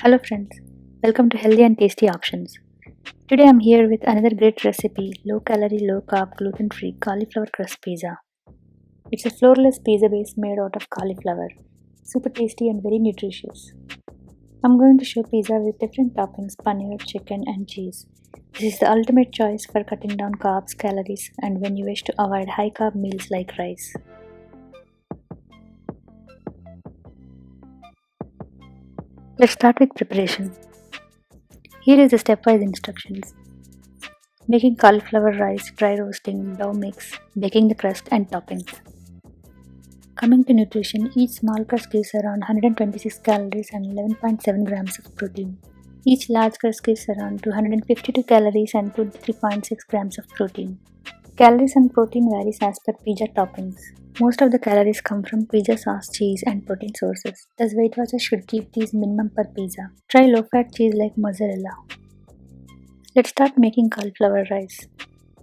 Hello friends, welcome to Healthy and Tasty Options. Today I'm here with another great recipe, low calorie, low carb, gluten free cauliflower crust pizza. It's a flourless pizza base made out of cauliflower, super tasty and very nutritious. I'm going to show pizza with different toppings, paneer, chicken and cheese. This is the ultimate choice for cutting down carbs, calories and when you wish to avoid high carb meals like rice. Let's start with preparation. Here is the stepwise instructions. Making cauliflower rice, dry roasting, dough mix, baking the crust and toppings. Coming to nutrition, each small crust gives around 126 calories and 11.7 grams of protein. Each large crust gives around 252 calories and 23.6 grams of protein. Calories and protein varies as per pizza toppings. Most of the calories come from pizza sauce, cheese and protein sources. Thus Weight Watchers should keep these minimum per pizza. Try low-fat cheese like mozzarella. Let's start making cauliflower rice.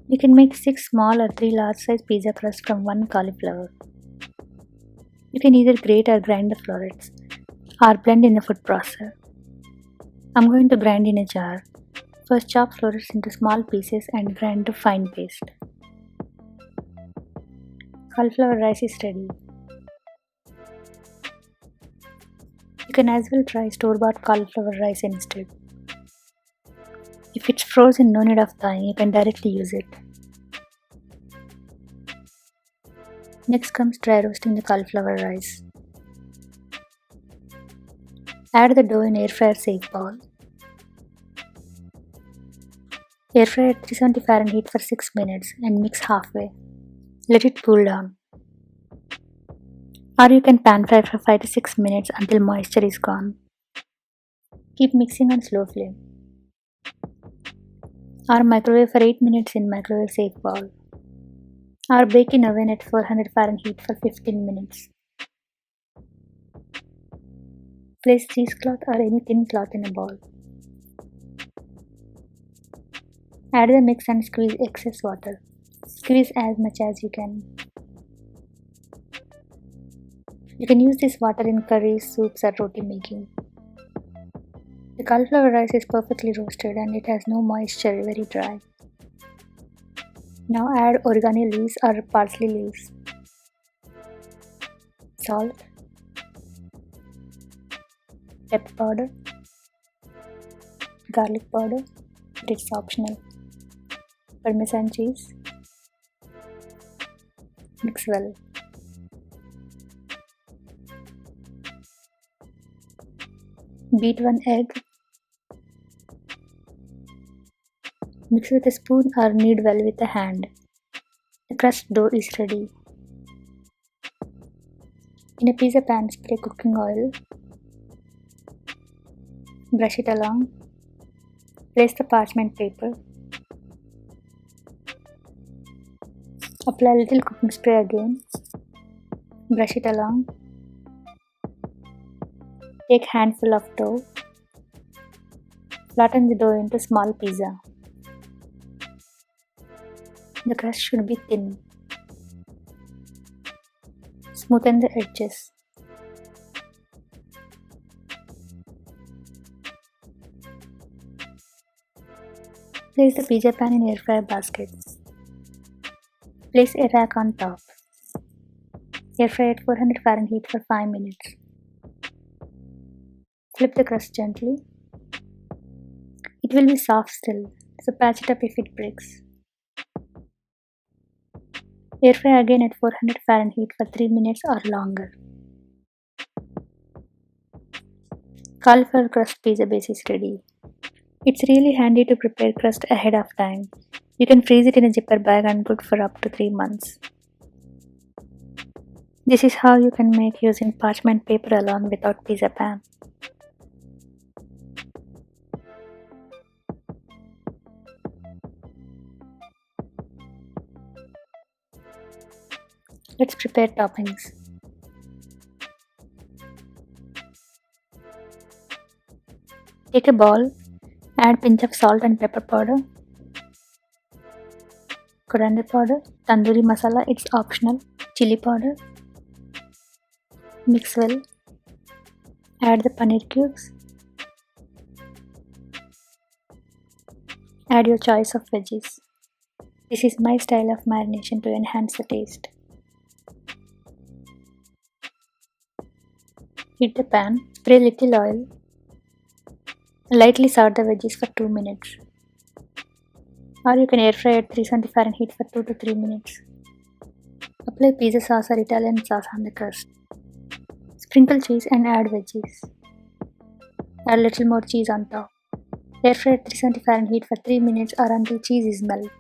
You can make 6 small or 3 large size pizza crusts from 1 cauliflower. You can either grate or grind the florets or blend in the food processor. I'm going to grind in a jar. First chop florets into small pieces and grind to fine paste. Cauliflower rice is ready. You can as well try store-bought cauliflower rice instead. If it's frozen, no need of thawing, you can directly use it. Next comes dry roasting the cauliflower rice. Add the dough in airfryer safe bowl. Airfry at 370 Fahrenheit for 6 minutes and mix halfway. Let it cool down. Or you can pan fry for 5 to 6 minutes until moisture is gone. Keep mixing on slow flame. Or microwave for 8 minutes in microwave safe bowl. Or bake in oven at 400 Fahrenheit for 15 minutes. Place cheesecloth or any thin cloth in a bowl. Add the mix and squeeze excess water. Squeeze as much as you can. You can use this water in curries, soups or roti making. The cauliflower rice is perfectly roasted and it has no moisture, very dry. Now add oregano leaves or parsley leaves. Salt. Pepper powder. Garlic powder, but it's optional. Parmesan cheese. Mix well. Beat 1 egg. Mix with a spoon or knead well with a hand. The crust dough is ready. In a pizza pan, spray cooking oil. Brush it along. Place the parchment paper. Apply a little cooking spray again. Brush it along. Take handful of dough. Flatten the dough into small pizza. The crust should be thin. Smoothen the edges. Place the pizza pan in air fryer basket. Place a rack on top. Air fry at 400 Fahrenheit for 5 minutes. Flip the crust gently. It will be soft still, so patch it up if it breaks. Air fry again at 400 Fahrenheit for 3 minutes or longer. Cauliflower crust pizza base is ready. It's really handy to prepare crust ahead of time. You can freeze it in a zipper bag and good for up to 3 months. This is how you can make using parchment paper alone without pizza pan. Let's prepare toppings. Take a bowl, add pinch of salt and pepper powder, coriander powder, tandoori masala, it's optional, chili powder. Mix well. Add the paneer cubes. Add your choice of veggies. This is my style of marination to enhance the taste. Heat the pan, spray little oil, and lightly saute the veggies for 2 minutes. Or you can air fry at 370 Fahrenheit for 2 to 3 minutes. Apply pizza sauce or Italian sauce on the crust. Sprinkle cheese and add veggies. Add little more cheese on top. Air fry at 370 Fahrenheit for 3 minutes or until cheese is melted.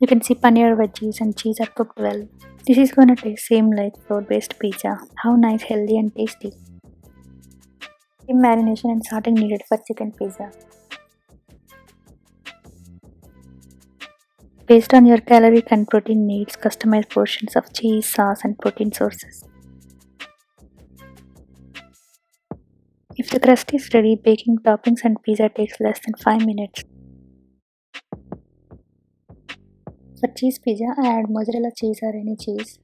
You can see paneer, veggies and cheese are cooked well. This is gonna taste same like flour-based pizza. How nice, healthy and tasty. Same marination and salting needed for chicken pizza. Based on your calorie and protein needs, customize portions of cheese, sauce and protein sources. If the crust is ready, baking toppings and pizza takes less than 5 minutes. For cheese pizza, add mozzarella cheese or any cheese.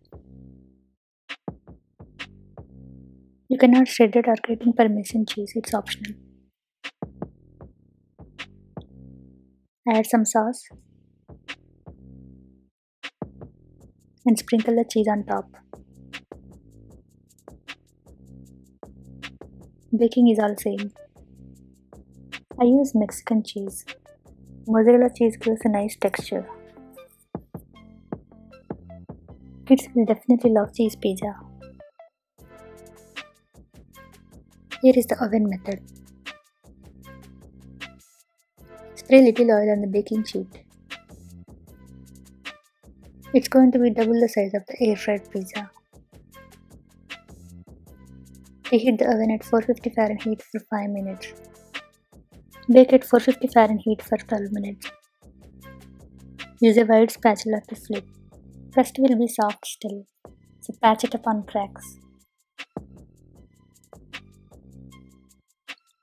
You can add shredded or grated parmesan cheese, it's optional. Add some sauce and sprinkle the cheese on top. Baking is all same. I use Mexican cheese. Mozzarella cheese gives a nice texture. Kids will definitely love cheese pizza. Here is the oven method. Spray little oil on the baking sheet. It's going to be double the size of the air fried pizza. Preheat the oven at 450 Fahrenheit for 5 minutes. Bake at 450 Fahrenheit for 12 minutes. Use a wide spatula to flip. Crust will be soft still, so patch it up on cracks.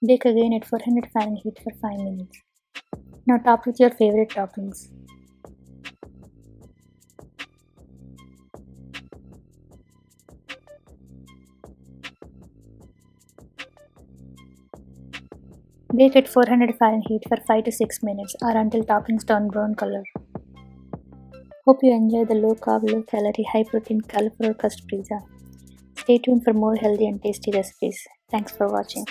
Bake again at 400 Fahrenheit for 5 minutes. Now top with your favorite toppings. Bake at 400 Fahrenheit for 5 to 6 minutes or until toppings turn brown color. Hope you enjoy the low carb, low calorie, high protein Cauliflower Crust Pizza. Stay tuned for more healthy and tasty recipes. Thanks for watching.